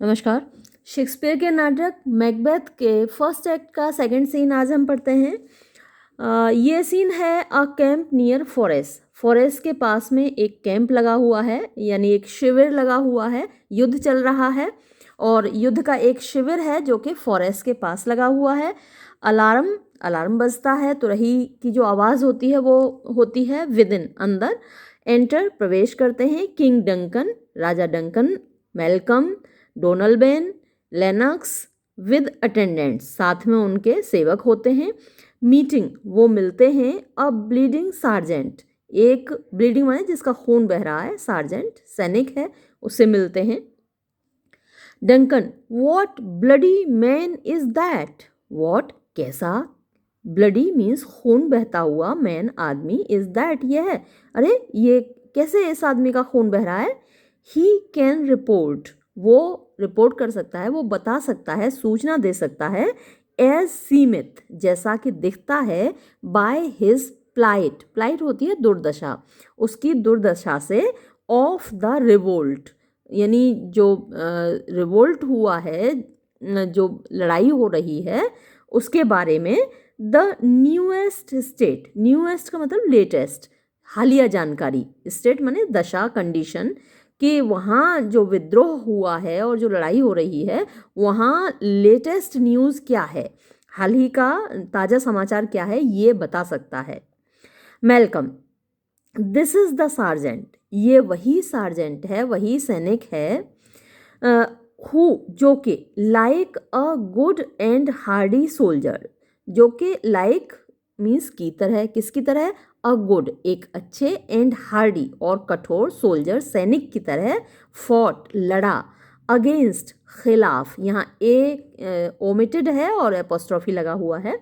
नमस्कार। शेक्सपियर के नाटक मैकबेथ के फर्स्ट एक्ट का सेकंड सीन आज हम पढ़ते हैं। ये सीन है a camp near forest. Forest के पास में एक कैंप लगा हुआ है, यानी एक शिविर लगा हुआ है। युद्ध चल रहा है और युद्ध का एक शिविर है जो कि फॉरेस्ट के पास लगा हुआ है। अलार्म बजता है, तुरही की जो आवाज़ होती है वो होती है विद इन, अंदर। एंटर, प्रवेश करते हैं किंग डंकन, राजा Duncan, Malcolm, Donalbain, Lennox with attendants, साथ में उनके सेवक होते हैं। मीटिंग, वो मिलते हैं। अ ब्लीडिंग सार्जेंट, एक ब्लीडिंग माने जिसका खून बह रहा है, सार्जेंट सैनिक है, उससे मिलते हैं। Duncan, what bloody man is that? What, कैसा, ब्लडी मीन्स खून बहता हुआ, मैन आदमी, इज दैट यह है, अरे ये कैसे इस आदमी का खून बह रहा है। ही कैन रिपोर्ट, वो रिपोर्ट कर सकता है, वो बता सकता है, सूचना दे सकता है। एज सीमित, जैसा कि दिखता है। बाय हिज प्लाइट, प्लाइट होती है दुर्दशा, उसकी दुर्दशा से। ऑफ द रिवोल्ट, यानी जो रिवोल्ट हुआ है, जो लड़ाई हो रही है उसके बारे में। द न्यूएस्ट स्टेट, न्यूएस्ट का मतलब लेटेस्ट, हालिया जानकारी। स्टेट माने दशा, कंडीशन, कि वहाँ जो विद्रोह हुआ है और जो लड़ाई हो रही है वहाँ लेटेस्ट न्यूज़ क्या है, हाल ही का ताज़ा समाचार क्या है, ये बता सकता है। Malcolm, this is the sergeant, ये वही सार्जेंट है, वही सैनिक है। हु, जो कि like a good and Hardy soldier, जो कि लाइक मीन्स की तरह, किसकी तरह, अ गुड, एक अच्छे, एंड हार्डी और कठोर, सोल्जर सैनिक की तरह। फॉट, लड़ा। अगेंस्ट, खिलाफ, यहाँ ए ओमिटेड है और एपोस्ट्रोफी लगा हुआ है।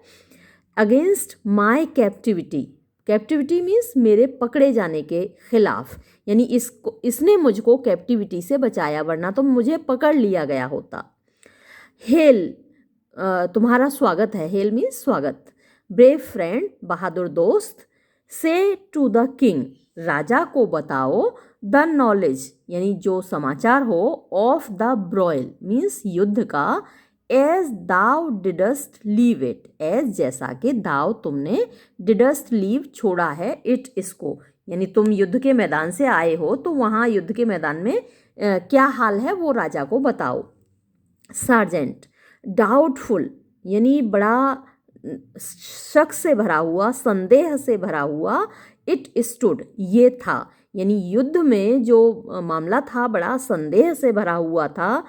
Against my captivity, captivity means मेरे पकड़े जाने के खिलाफ, यानी इसने मुझको कैप्टिविटी से बचाया, वरना तो मुझे पकड़ लिया गया होता। हेल, तुम्हारा स्वागत है, हेल मीन्स स्वागत। ब्रेव फ्रेंड, बहादुर दोस्त। से टू द किंग, राजा को बताओ। द नॉलेज, यानी जो समाचार हो। ऑफ द ब्रॉयल मीन्स युद्ध का। As thou didst leave it, as जैसा कि, दाउ तुमने, डिडस्ट लीव छोड़ा है, इट इसको, यानी तुम युद्ध के मैदान से आए हो तो वहाँ युद्ध के मैदान में क्या हाल है वो राजा को बताओ। सार्जेंट, डाउटफुल, यानी बड़ा शक से भरा हुआ, संदेह से भरा हुआ। इट स्टूड, ये था, यानी युद्ध में जो मामला था बड़ा संदेह से भरा हुआ था।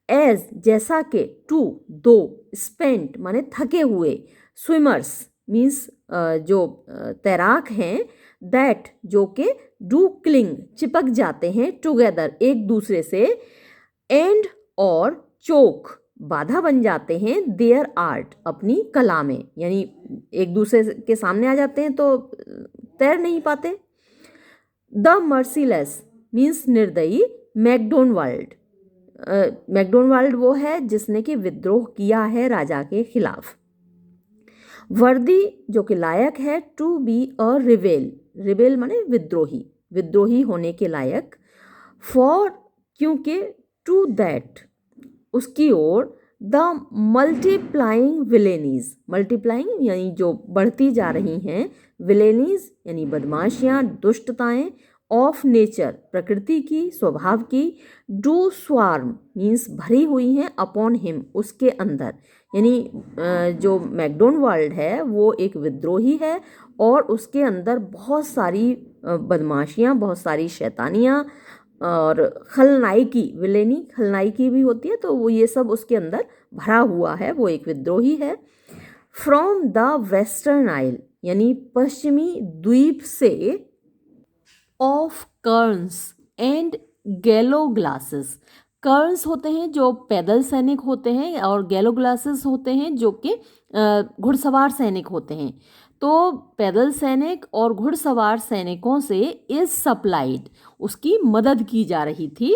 एज जैसा कि, टू दो, स्पेंट माने थके हुए, स्विमर्स मीन्स जो तैराक हैं, दैट जो कि, डू क्लिंग चिपक जाते हैं, टुगेदर एक दूसरे से, एंड और चोक बाधा बन जाते हैं, देयर आर्ट अपनी कला में, यानी एक दूसरे के सामने आ जाते हैं तो तैर नहीं पाते। द मर्सीलेस मीन्स निर्दयी, मैकडोनवाल्ड, मैकडोनवाल्ड वो है जिसने कि विद्रोह किया है राजा के खिलाफ। वर्दी, जो कि लायक है। टू बी अ रिवेल, रिवेल माने विद्रोही, विद्रोही होने के लायक। फॉर, क्योंकि। टू दैट, उसकी ओर। द मल्टीप्लाइंग विलेनीज, मल्टीप्लाइंग यानी जो बढ़ती जा रही हैं, विलेनीज यानी बदमाशियाँ, दुष्टताएं। ऑफ नेचर, प्रकृति की, स्वभाव की। डू स्वार्म मीन्स भरी हुई हैं, अपॉन हिम उसके अंदर, यानी जो मैकडोनवाल्ड है वो एक विद्रोही है और उसके अंदर बहुत सारी बदमाशियाँ, बहुत सारी शैतानियाँ और खलनायकी, विलेनी खलनायकी भी होती है, तो वो ये सब उसके अंदर भरा हुआ है, वो एक विद्रोही है। फ्रॉम द वेस्टर्न आइल, यानी पश्चिमी द्वीप से। ऑफ कर्न्स एंड गैलो ग्लासेस, कर्न्स होते हैं जो पैदल सैनिक होते हैं और गैलो ग्लासेस होते हैं जो कि घुड़सवार सैनिक होते हैं। तो पैदल सैनिक और घुड़सवार सैनिकों से इज सप्लाइड, उसकी मदद की जा रही थी।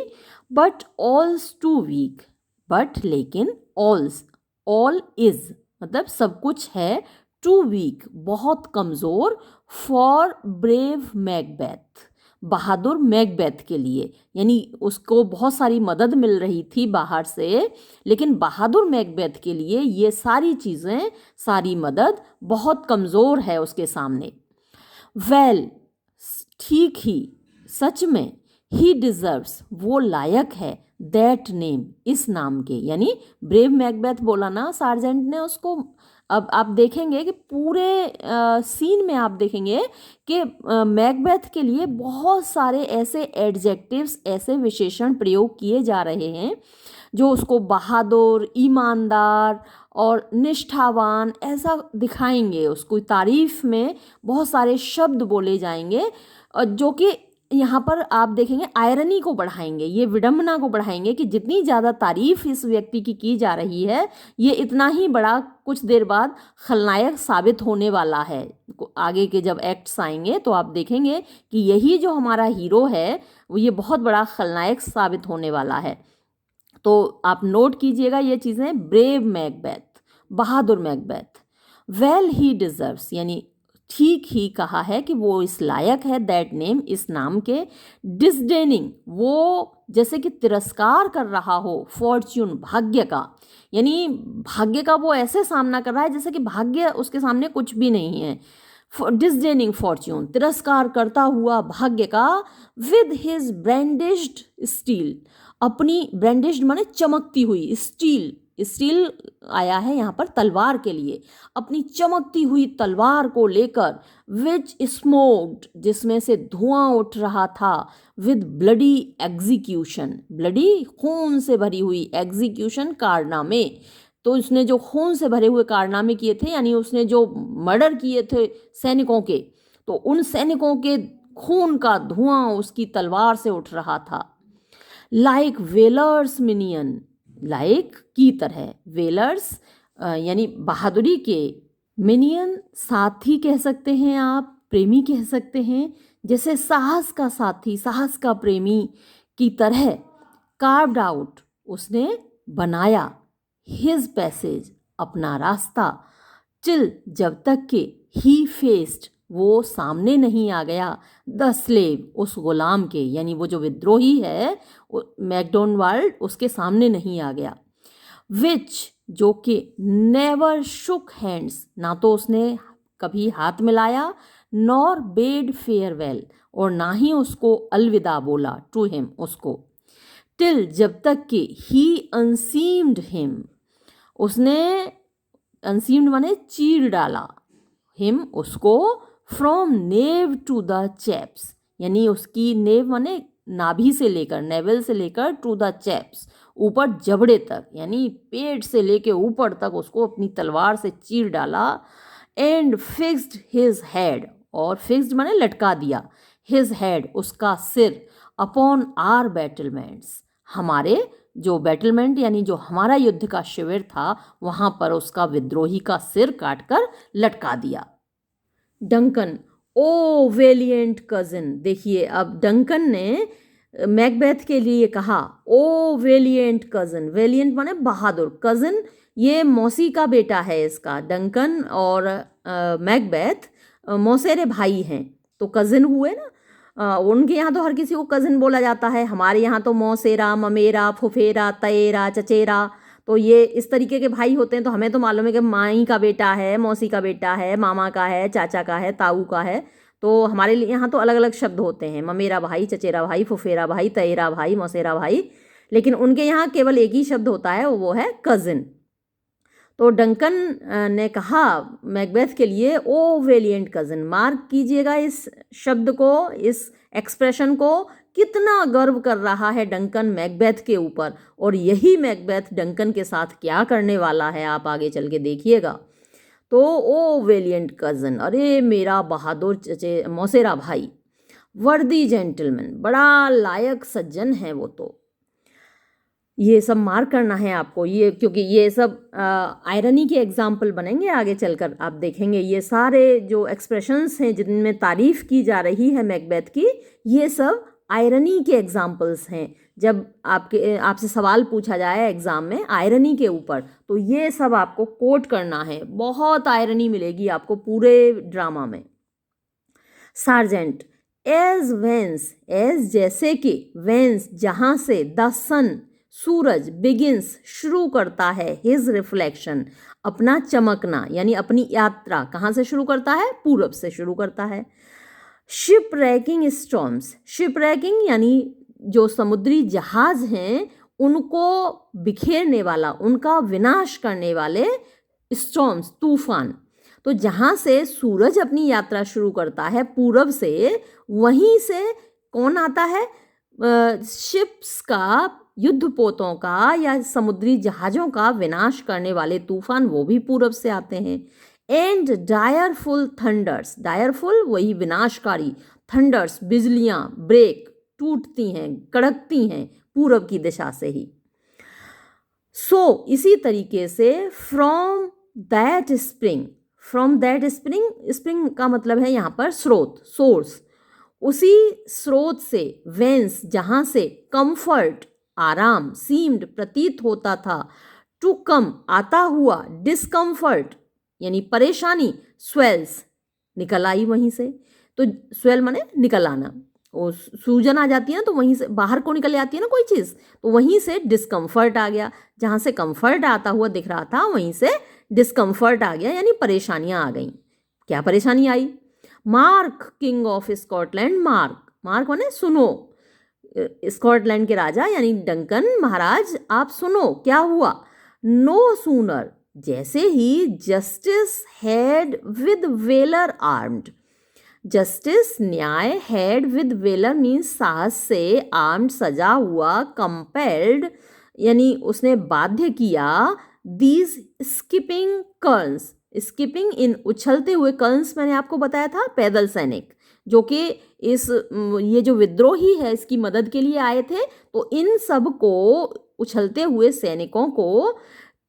बट ऑल्स टू वीक, बट लेकिन, ऑल्स, ऑल इज मतलब सब कुछ है, टू वीक बहुत कमज़ोर, for brave Macbeth, Bahadur Macbeth के लिए, यानी उसको बहुत सारी मदद मिल रही थी बाहर से, लेकिन बहादुर मैकबेथ के लिए ये सारी चीज़ें, सारी मदद बहुत कमज़ोर है उसके सामने। वेल, ठीक ही, सच में, ही डिजर्व्स, वो लायक है, दैट नेम, इस नाम के, यानी ब्रेव मैकबेथ बोला ना सार्जेंट ने उसको। अब आप देखेंगे कि पूरे सीन में आप देखेंगे कि मैकबेथ के लिए बहुत सारे ऐसे एडजेक्टिव्स, ऐसे विशेषण प्रयोग किए जा रहे हैं जो उसको बहादुर, ईमानदार और निष्ठावान ऐसा दिखाएंगे। उसको तारीफ में बहुत सारे शब्द बोले जाएंगे जो कि यहाँ पर आप देखेंगे आयरनी को बढ़ाएंगे, ये विडंबना को बढ़ाएंगे कि जितनी ज़्यादा तारीफ इस व्यक्ति की जा रही है, ये इतना ही बड़ा कुछ देर बाद खलनायक साबित होने वाला है। आगे के जब एक्ट्स आएंगे तो आप देखेंगे कि यही जो हमारा हीरो है वो ये बहुत बड़ा खलनायक साबित होने वाला है। तो आप नोट कीजिएगा ये चीज़ें। ब्रेव मैकबेथ, बहादुर मैकबेथ। वेल ही डिजर्व्स, यानी ठीक ही कहा है कि वो इस लायक है, दैट नेम, इस नाम के। डिसडेनिंग, वो जैसे कि तिरस्कार कर रहा हो, फॉर्च्यून, भाग्य का, यानी भाग्य का वो ऐसे सामना कर रहा है जैसे कि भाग्य उसके सामने कुछ भी नहीं है। डिसडेनिंग फॉर्च्यून, तिरस्कार करता हुआ भाग्य का। विद हिज ब्रांडिश्ड स्टील, अपनी ब्रांडिश्ड माने चमकती हुई, स्टील, स्टील आया है यहाँ पर तलवार के लिए, अपनी चमकती हुई तलवार को लेकर। विच स्मोक्ड, जिसमें से धुआं उठ रहा था। विद ब्लडी एग्जीक्यूशन, ब्लडी खून से भरी हुई, एग्जीक्यूशन कारनामे, तो उसने जो खून से भरे हुए कारनामे किए थे, यानी उसने जो मर्डर किए थे सैनिकों के, तो उन सैनिकों के खून का धुआं उसकी तलवार से उठ रहा था। लाइक वेलर्स मिनियन, लाइक की तरह, वेलर्स यानी बहादुरी के, मिनियन साथी कह सकते हैं आप, प्रेमी कह सकते हैं, जैसे साहस का साथी, साहस का प्रेमी की तरह। कार्व्ड आउट, उसने बनाया। हिज पैसेज, अपना रास्ता। टिल, जब तक कि ही फेस्ड, वो सामने नहीं आ गया। द स्लेव, उस गुलाम के, यानी वो जो विद्रोही है मैकडोनल्ड, उसके सामने नहीं आ गया। विच, जो कि नेवर शुक हैंड्स, ना तो उसने कभी हाथ मिलाया, नॉर बेड फेयरवेल, और ना ही उसको अलविदा बोला, टू हिम, उसको। टिल, जब तक कि ही अनसीम्ड हिम, उसने, अनसीम्ड माने चीर डाला, हिम, उसको, from nave to the chaps, यानी उसकी नेव माने नाभि से लेकर, नेवल से लेकर, टू द चैप्स, ऊपर जबड़े तक, यानी पेट से लेकर ऊपर तक उसको अपनी तलवार से चीर डाला। एंड फिक्स्ड हिज हेड, और फिक्स्ड माने लटका दिया, हिज हेड, उसका सिर, अपॉन आर बैटलमेंट्स, हमारे जो बैटलमेंट यानी जो हमारा युद्ध का शिविर था वहाँ पर उसका विद्रोही का सिर काटकर लटका दिया। डंकन, ओ वेलिएंट कज़न, देखिए अब डंकन ने मैकबेथ के लिए कहा, ओ वेलिएंट कज़न, वेलिएंट माने बहादुर, कज़न ये मौसी का बेटा है इसका। डंकन और मैकबेथ मौसेरे भाई हैं, तो कज़न हुए ना। उनके यहाँ तो हर किसी को कज़न बोला जाता है, हमारे यहाँ तो मौसेरा, ममेरा, फुफेरा, तएरा, चचेरा, तो ये इस तरीके के भाई होते हैं। तो हमें तो मालूम है कि माई का बेटा है, मौसी का बेटा है, मामा का है, चाचा का है, ताऊ का है। तो हमारे लिए यहाँ तो अलग अलग शब्द होते हैं, ममेरा भाई, चचेरा भाई, फुफेरा भाई, तएरा भाई, मौसेरा भाई, लेकिन उनके यहाँ केवल एक ही शब्द होता है, वो है कज़न। तो डंकन ने कहा मैकबेथ के लिए, ओ वेलिएंट कज़न, मार्क कीजिएगा इस शब्द को, इस एक्सप्रेशन को, कितना गर्व कर रहा है डंकन मैकबेथ के ऊपर, और यही मैकबेथ डंकन के साथ क्या करने वाला है आप आगे चल के देखिएगा। तो ओ वेलिएंट कज़न, अरे मेरा बहादुर मौसेरा भाई, वर्दी जेंटलमैन, बड़ा लायक सज्जन है वो, तो ये सब मार्क करना है आपको, ये क्योंकि ये सब आयरनी के एग्जाम्पल बनेंगे आगे चलकर। आप देखेंगे ये सारे जो एक्सप्रेशंस हैं जिनमें तारीफ की जा रही है मैकबेथ की, ये सब आयरनी के एग्जाम्पल्स हैं। जब आपसे सवाल पूछा जाए एग्ज़ाम में आयरनी के ऊपर, तो ये सब आपको कोट करना है। बहुत आयरनी मिलेगी आपको पूरे ड्रामा में। सार्जेंट, एज वेंस, एज जैसे कि, वेंस जहाँ से, द सन सूरज, बिगिंस शुरू करता है, हिज रिफ्लेक्शन अपना चमकना, यानी अपनी यात्रा कहाँ से शुरू करता है, पूरब से शुरू करता है। Ship ranking storms, ship ranking यानी जो समुद्री जहाज हैं उनको बिखेरने वाला, उनका विनाश करने वाले स्टॉर्म्स, तूफान। तो जहाँ से सूरज अपनी यात्रा शुरू करता है पूरब से, वहीं से कौन आता है, शिप्स का, युद्धपोतों का या समुद्री जहाज़ों का विनाश करने वाले तूफान, वो भी पूरब से आते हैं। एंड डायरफुल थंडर्स, डायरफुल वही विनाशकारी, थंडर्स बिजलियाँ ब्रेक, टूटती हैं, कड़कती हैं पूरब की दिशा से ही। सो इसी तरीके से from that spring, from that spring, spring का मतलब है यहाँ पर स्रोत, सोर्स, उसी स्रोत से, वेंस जहाँ से, कंफर्ट आराम, सीम्ड प्रतीत होता था, टू कम आता हुआ, डिस्कम्फर्ट यानी परेशानी, स्वेल्स निकल आई वहीं से। तो स्वेल माने निकल आना, वो सूजन आ जाती है ना, तो वहीं से बाहर को निकल आती है ना कोई चीज़, तो वहीं से डिस्कम्फर्ट आ गया। जहाँ से कंफर्ट आता हुआ दिख रहा था वहीं से डिस्कम्फर्ट आ गया, यानी परेशानियाँ आ गईं। क्या परेशानी आई? Mark King of Scotland, mark, mark माने सुनो, स्कॉटलैंड के राजा यानी डंकन महाराज आप सुनो क्या हुआ। नो सूनर, जैसे ही justice had with valour armed, justice न्याय, हैड विद वेलर मीन्स साहस से, आर्म्ड सजा हुआ, कंपेल्ड यानी उसने बाध्य किया, दीज स्किपिंग कर्न्स, स्किपिंग इन उछलते हुए, कर्न्स मैंने आपको बताया था पैदल सैनिक, जो कि इस ये जो विद्रोही है इसकी मदद के लिए आए थे। तो इन सब को, उछलते हुए सैनिकों को,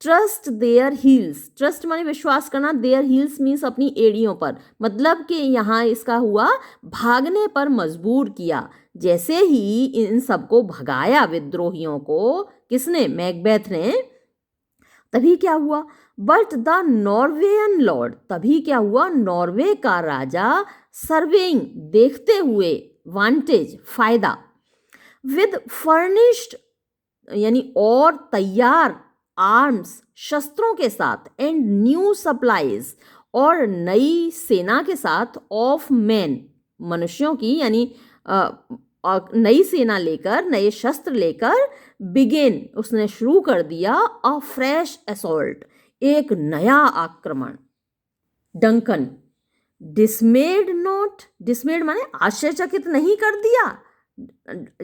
ट्रस्ट देयर हील्स, ट्रस्ट माने विश्वास करना, देयर हील्स मीन्स अपनी एड़ियों पर, मतलब कि यहाँ इसका हुआ भागने पर मजबूर किया। जैसे ही इन सबको भगाया विद्रोहियों को, किसने, मैकबेथ ने, तभी क्या हुआ, बट द नॉर्वेयन लॉर्ड, तभी क्या हुआ, नॉर्वे का राजा, सर्वेइंग देखते हुए, वांटेज फायदा, विद फर्निश्ड यानी और तैयार, आर्म्स शस्त्रों के साथ, एंड न्यू सप्लाईज और नई सेना के साथ, ऑफ मैन मनुष्यों की, यानी नई सेना लेकर, नए शस्त्र लेकर, बिगेन उसने शुरू कर दिया, अ फ्रेश असॉल्ट एक नया आक्रमण। डंकन डिसमेड नॉट, डिसमेड माने आश्चर्यचकित नहीं कर दिया,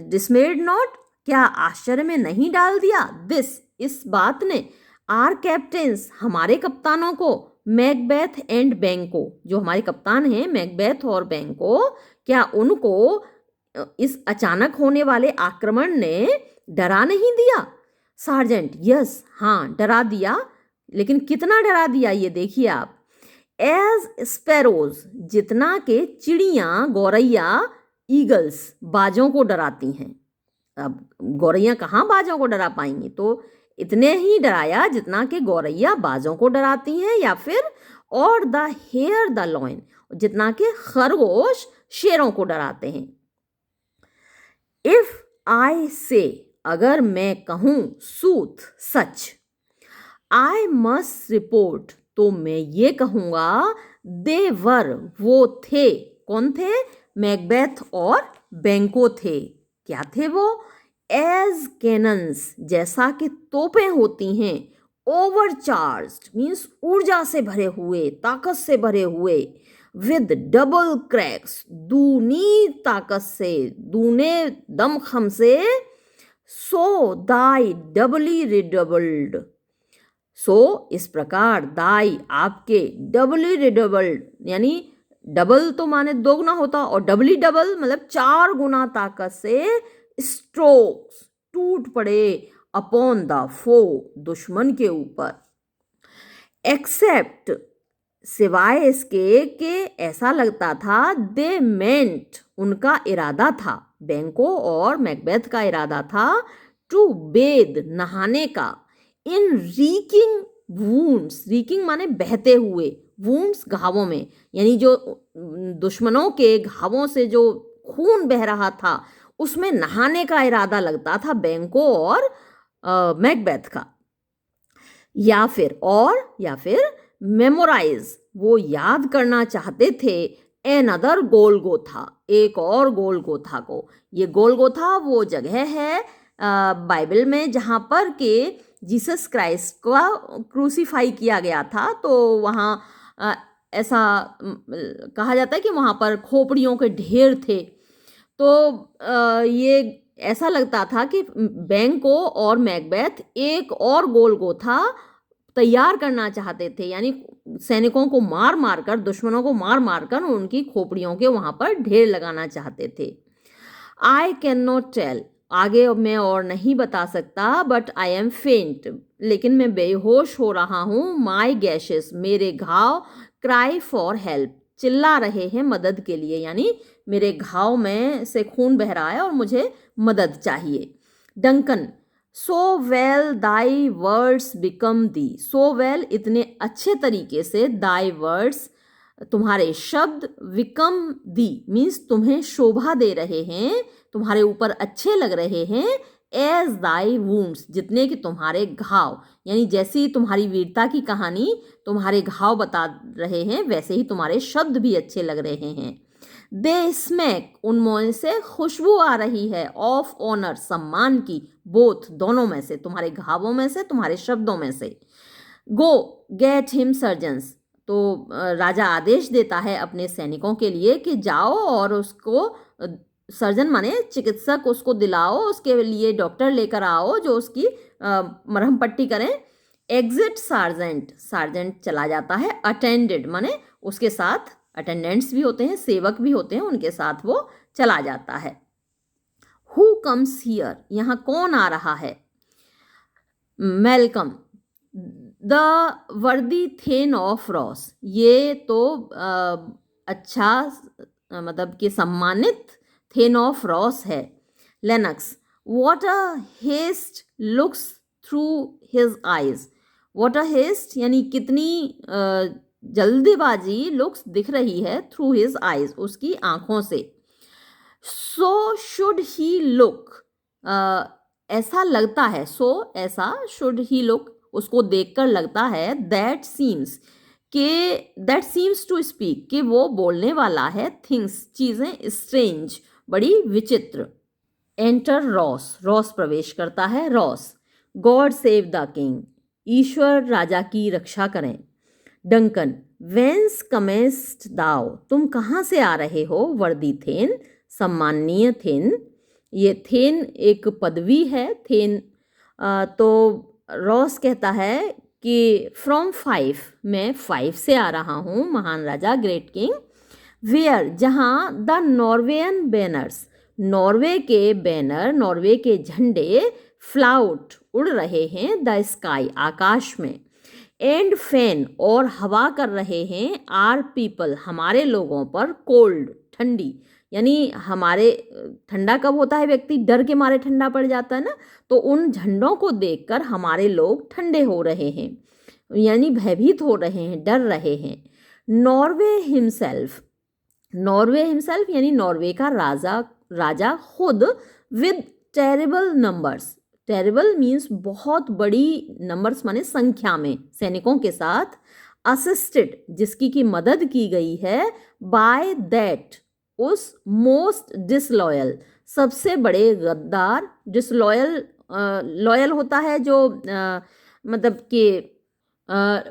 डिसमेड नॉट क्या आश्चर्य में नहीं डाल दिया, दिस इस बात ने, आर कैप्टेन्स हमारे कप्तानों को, मैकबेथ एंड बैंको जो हमारे कप्तान हैं मैकबेथ और बैंको, क्या उनको इस अचानक होने वाले आक्रमण ने डरा नहीं दिया। सार्जेंट यस, हाँ डरा दिया, लेकिन कितना डरा दिया ये देखिए आप। एज स्पैरोज जितना के चिड़ियाँ, गौरैया, ईगल्स बाजों को डराती हैं। अब गौरैया कहाँ बाजों को डरा पाएंगी, तो इतने ही डराया जितना कि गौरैया बाजों को डराती हैं, या फिर और द हेयर द लॉइन जितना कि खरगोश शेरों को डराते हैं। इफ आई से अगर मैं कहूँ, soothe such, I must report तो मैं ये कहूँगा, दे वर वो थे, कौन थे, मैकबेथ और बैंको थे। क्या थे वो, एज कैनन्स जैसा कि तोपें होती हैं, ओवरचार्ज्ड मीन्स ऊर्जा से भरे हुए, ताकत से भरे हुए, विद डबल क्रैक्स दूनी ताकत से, दूने दमखम से, सो दाई डबली रिडबल्ड, सो इस प्रकार, दाई आपके, डबली रिडबल्ड यानी डबल तो माने दोगुना होता, और डबली डबल मतलब 4 गुना ताकत से, स्ट्रोक्स टूट पड़े, अपॉन द फो दुश्मन के ऊपर। एक्सेप्ट सिवाय इसके कि ऐसा लगता था, दे मेंट उनका इरादा था, बैंको और मैकबेथ का इरादा था, टू बेद नहाने का, इन रीकिंग वूंड्स, रीकिंग माने बहते हुए, वूंड्स घावों में, यानी जो दुश्मनों के घावों से जो खून बह रहा था उसमें नहाने का इरादा लगता था बेंको और मैकबेथ का। या फिर मेमोराइज, वो याद करना चाहते थे एन अदर गोलगोथा, एक और गोलगोथा को। ये गोलगोथा वो जगह है बाइबल में जहाँ पर के जीसस क्राइस्ट का क्रूसीफाई किया गया था। तो वहाँ ऐसा कहा जाता है कि वहाँ पर खोपड़ियों के ढेर थे। तो ये ऐसा लगता था कि बेंको और मैकबेथ एक और गोलगोथा तैयार करना चाहते थे, यानी सैनिकों को मार मार कर, दुश्मनों को मार मार कर उनकी खोपड़ियों के वहाँ पर ढेर लगाना चाहते थे। आई कैन नॉट टेल, आगे अब मैं और नहीं बता सकता, बट आई एम फेंट, लेकिन मैं बेहोश हो रहा हूँ। माई गैशेस, मेरे घाव, क्राई फॉर हेल्प, चिल्ला रहे हैं मदद के लिए, यानी मेरे घाव में से खून बह रहा है और मुझे मदद चाहिए। Duncan, so well thy words become the, so well इतने अच्छे तरीके से, दाई वर्ड्स तुम्हारे शब्द, विकम दी मीन्स तुम्हें शोभा दे रहे हैं, तुम्हारे ऊपर अच्छे लग रहे हैं, एज दाई वुंड्स, जितने कि तुम्हारे घाव, यानी जैसी तुम्हारी वीरता की कहानी तुम्हारे घाव बता रहे हैं वैसे ही तुम्हारे शब्द भी अच्छे लग रहे हैं। दे स्मैक, उनमें से खुशबू आ रही है, ऑफ ऑनर, सम्मान की, बोथ दोनों में से, तुम्हारे घावों में से, तुम्हारे शब्दों में से। गो गेट हिम सर्जन्स, तो राजा आदेश देता है अपने सैनिकों के लिए कि जाओ और उसको सर्जन माने चिकित्सक, उसको दिलाओ, उसके लिए डॉक्टर लेकर आओ जो उसकी मरहम पट्टी करें। एग्जिट सार्जेंट, सार्जेंट चला जाता है। अटेंडेड माने उसके साथ अटेंडेंट्स भी होते हैं, सेवक भी होते हैं, उनके साथ वो चला जाता है। हु कम्स हियर, यहाँ कौन आ रहा है? Malcolm, the worthy thane of Ross, ये तो अच्छा मतलब कि सम्मानित थेन ऑफ रॉस है। Lennox, what a haste looks through his eyes, what a haste यानी कितनी जल्दीबाजी, लुक्स दिख रही है, थ्रू हिज आइज उसकी आंखों से। सो शुड ही लुक, ऐसा लगता है, सो ऐसा, शुड ही लुक उसको देखकर लगता है, दैट सीम्स टू स्पीक कि वो बोलने वाला है, थिंग्स चीजें, स्ट्रेंज बड़ी विचित्र। एंटर रॉस, रॉस प्रवेश करता है। Ross, God save the king, ईश्वर राजा की रक्षा करें। डंकन, वेंस कमेस्ट दाओ, तुम कहाँ से आ रहे हो? वर्दी थेन, सम्माननीय थेन, ये थेन एक पदवी है। थेन तो रॉस कहता है कि फ्रॉम 5, मैं 5 से आ रहा हूँ, महान राजा, ग्रेट किंग। वेयर, जहाँ, द नॉर्वेयन बैनर्स, नॉर्वे के बैनर, नॉर्वे के झंडे, फ्लाउट उड़ रहे हैं, द स्काई आकाश में, एंड फैन और हवा कर रहे हैं, आर पीपल हमारे लोगों पर, कोल्ड ठंडी, यानी हमारे ठंडा कब होता है, व्यक्ति डर के मारे ठंडा पड़ जाता है ना, तो उन झंडों को देखकर हमारे लोग ठंडे हो रहे हैं, यानी भयभीत हो रहे हैं, डर रहे हैं। नॉर्वे हिमसेल्फ, नॉर्वे हिमसेल्फ यानी नॉर्वे का राजा खुद, with terrible numbers, terrible means बहुत बड़ी, नंबर्स माने संख्या में, सैनिकों के साथ, असिस्टेड जिसकी की मदद की गई है, बाय दैट उस, मोस्ट डिसलॉयल सबसे बड़े गद्दार, डिसलॉयल लॉयल होता है जो मतलब कि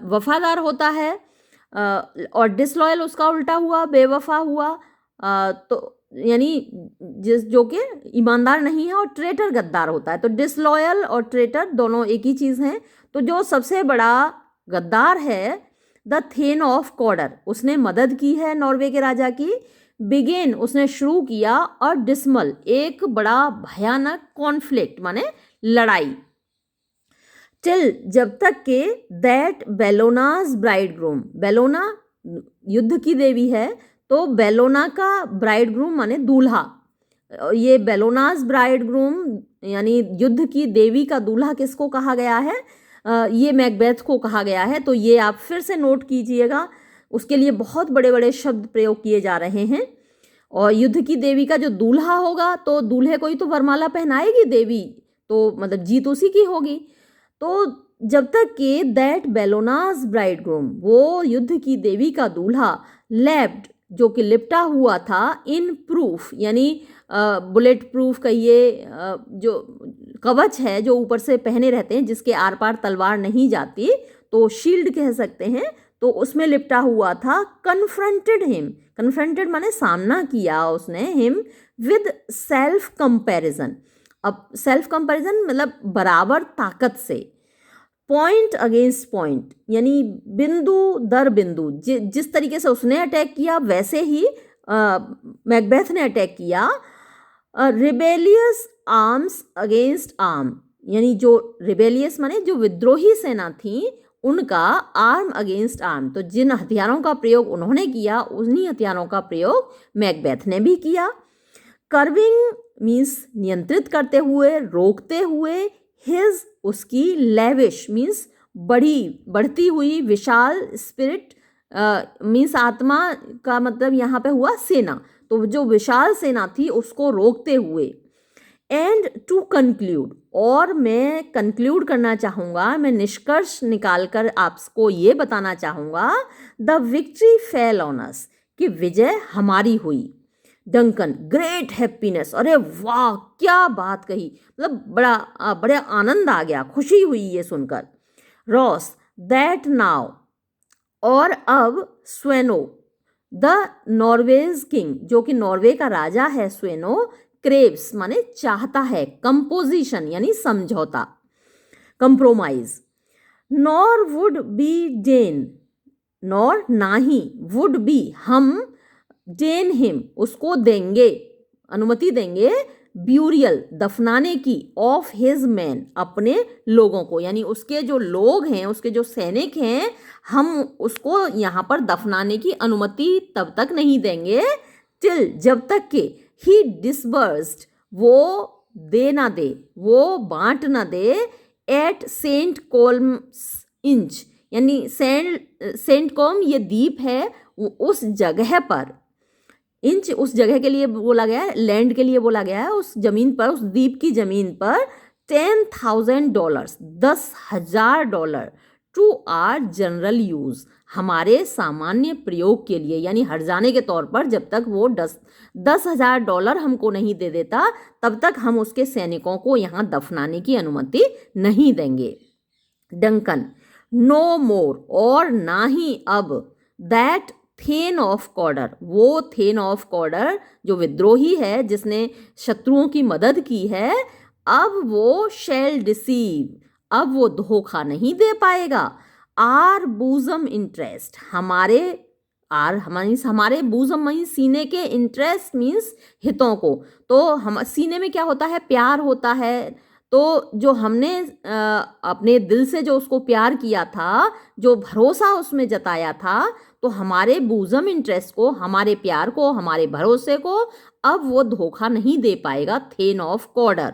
वफादार होता है, और डिसलॉयल उसका उल्टा हुआ, बेवफा हुआ, तो यानी जो कि ईमानदार नहीं है, और ट्रेटर गद्दार होता है। तो डिसलॉयल और ट्रेटर दोनों एक ही चीज़ हैं। तो जो सबसे बड़ा गद्दार है, द थेन ऑफ कॉडर, उसने मदद की है नॉर्वे के राजा की। बिगेन, उसने शुरू किया, और डिसमल एक बड़ा भयानक, कॉन्फ्लिक्ट माने लड़ाई। टिल, जब तक के, दैट बेलोनाज ब्राइड ग्रूम, बेलोना युद्ध की देवी है, तो बेलोना का ब्राइड ग्रूम माने दूल्हा, ये बेलोनाज ब्राइड ग्रूम यानी युद्ध की देवी का दूल्हा किसको कहा गया है? ये मैकबेथ को कहा गया है। तो ये आप फिर से नोट कीजिएगा, उसके लिए बहुत बड़े बड़े शब्द प्रयोग किए जा रहे हैं। और युद्ध की देवी का जो दूल्हा होगा तो दूल्हे को ही तो वरमाला पहनाएगी देवी, तो मतलब जीत उसी की होगी। तो जब तक कि दैट बेलोनास ब्राइड ग्रूम, वो युद्ध की देवी का दूल्हा, लेप्ड जो कि लिपटा हुआ था, इन प्रूफ यानी बुलेट प्रूफ कहिए, जो कवच है जो ऊपर से पहने रहते हैं जिसके आर पार तलवार नहीं जाती, तो शील्ड कह सकते हैं, तो उसमें लिपटा हुआ था। कन्फ्रंटेड हिम, कन्फ्रंटेड माने सामना किया उसने, हिम विद सेल्फ कंपैरिजन। अब सेल्फ कंपैरिजन मतलब बराबर ताकत से, पॉइंट अगेंस्ट पॉइंट यानी बिंदु दर बिंदु, जिस तरीके से उसने अटैक किया वैसे ही मैकबेथ ने अटैक किया। रिबेलियस आर्म्स अगेंस्ट आर्म, यानी जो रिबेलियस माने जो विद्रोही सेना थी उनका आर्म अगेंस्ट आर्म, तो जिन हथियारों का प्रयोग उन्होंने किया उन्हीं हथियारों का प्रयोग मैकबेथ ने भी किया। कर्विंग मीन्स नियंत्रित करते हुए, रोकते हुए, हिज उसकी, लेविश मीन्स बढ़ती हुई, विशाल, स्पिरिट मीन्स आत्मा का मतलब यहाँ पे हुआ सेना, तो जो विशाल सेना थी उसको रोकते हुए। एंड टू कंक्लूड, और मैं कंक्लूड करना चाहूँगा, मैं निष्कर्ष निकालकर आपको ये बताना चाहूँगा, the victory fell on us, कि विजय हमारी हुई। डंकन, ग्रेट हैप्पीनेस, अरे वाह क्या बात कही, मतलब बड़ा आनंद आ गया, खुशी हुई ये सुनकर। रॉस, दैट नाउ, और अब स्वेनो, द नॉर्वेज किंग, जो कि नॉर्वे का राजा है स्वेनो, क्रेव्स माने चाहता है, कंपोजिशन यानी समझौता, compromise. Nor would be then, nor ना ही, वुड बी हम, डेन हिम उसको देंगे, अनुमति देंगे, ब्यूरियल दफनाने की, ऑफ हिज मैन अपने लोगों को, यानी उसके जो लोग हैं, उसके जो सैनिक हैं, हम उसको यहाँ पर दफनाने की अनुमति तब तक नहीं देंगे, टिल जब तक कि ही डिसबर्स्ड वो दे ना दे, वो बांट ना दे, एट सेंट कोल्म्स इंच, यानी सेंट कोल्म ये द्वीप है, उस जगह पर, इंच उस जगह के लिए बोला गया है, लैंड के लिए बोला गया है, उस जमीन पर, उस द्वीप की जमीन पर, $10,000 $10,000 टू आर जनरल यूज, हमारे सामान्य प्रयोग के लिए, यानी हर्जाने के तौर पर, जब तक वो $10,000 हमको नहीं दे देता तब तक हम उसके सैनिकों को यहाँ दफनाने की अनुमति नहीं देंगे। डंकन, नो मोर, और ना ही अब, दैट थेन ऑफ कॉर्डर, वो थेन ऑफ कॉर्डर जो विद्रोही है जिसने शत्रुओं की मदद की है, अब वो शेल डिसीव, अब वो धोखा नहीं दे पाएगा। आर बूजम इंटरेस्ट, हमारे बूजम मीन्स सीने के, इंटरेस्ट मीन्स हितों को, तो हम सीने में क्या होता है, प्यार होता है, तो जो हमने अपने दिल से जो उसको प्यार किया था, जो भरोसा उसमें जताया था, तो हमारे बूजम इंटरेस्ट को, हमारे प्यार को, हमारे भरोसे को अब वो धोखा नहीं दे पाएगा। Then of कॉर्डर।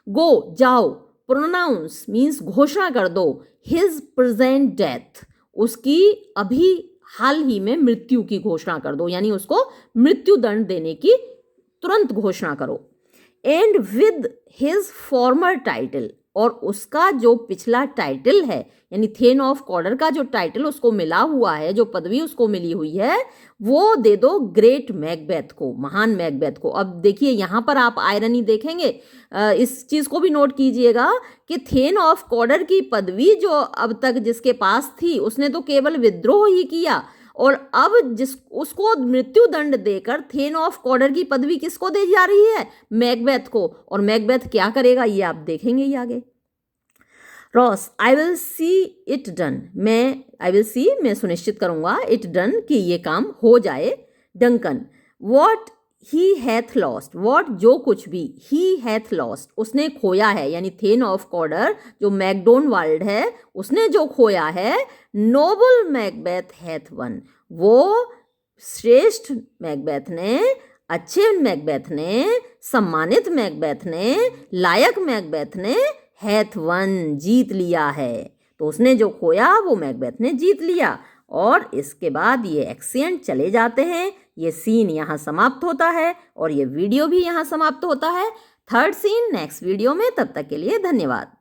गो जाओ, प्रोनाउंस मीन्स घोषणा कर दो, हिज प्रेजेंट डेथ, उसकी अभी हाल ही में मृत्यु की घोषणा कर दो, यानी उसको मृत्यु दंड देने की तुरंत घोषणा करो। And with his farmer title, और उसका जो पिछला टाइटल है, यानी थेन ऑफ कॉर्डर का जो टाइटल उसको मिला हुआ है, जो पदवी उसको मिली हुई है, वो दे दो ग्रेट मैकबेथ को, महान मैकबेथ को। अब देखिए यहाँ पर आप आयरनी देखेंगे, इस चीज़ को भी नोट कीजिएगा कि थेन ऑफ कॉर्डर की पदवी जो अब तक जिसके पास थी, उसने तो केवल विद्रोह ही किया, और अब उसको मृत्यु दंड देकर थेन ऑफ कॉर्डर की पदवी किसको दे जा रही है, मैकबेथ को। और मैकबेथ क्या करेगा ये आप देखेंगे ही आगे। Ross, I will see it done, मैं सुनिश्चित करूंगा, इट डन कि ये काम हो जाए। Duncan, what he hath lost, what जो कुछ भी, ही हैथ लॉस्ट उसने खोया है, यानी थेन ऑफ कॉर्डर जो मैकडोनवाल्ड है उसने जो खोया है, नोबल मैकबेथ हैथ वन, वो श्रेष्ठ मैकबेथ ने, अच्छे मैकबेथ ने, सम्मानित मैकबेथ ने, लायक मैकबेथ ने, हैथ वन जीत लिया है। तो उसने जो खोया वो मैकबेथ ने जीत लिया। और इसके बाद ये एक्सेंट चले जाते हैं ये सीन यहाँ समाप्त होता है और ये वीडियो भी यहाँ समाप्त होता है। थर्ड सीन नेक्स्ट वीडियो में, तब तक के लिए धन्यवाद।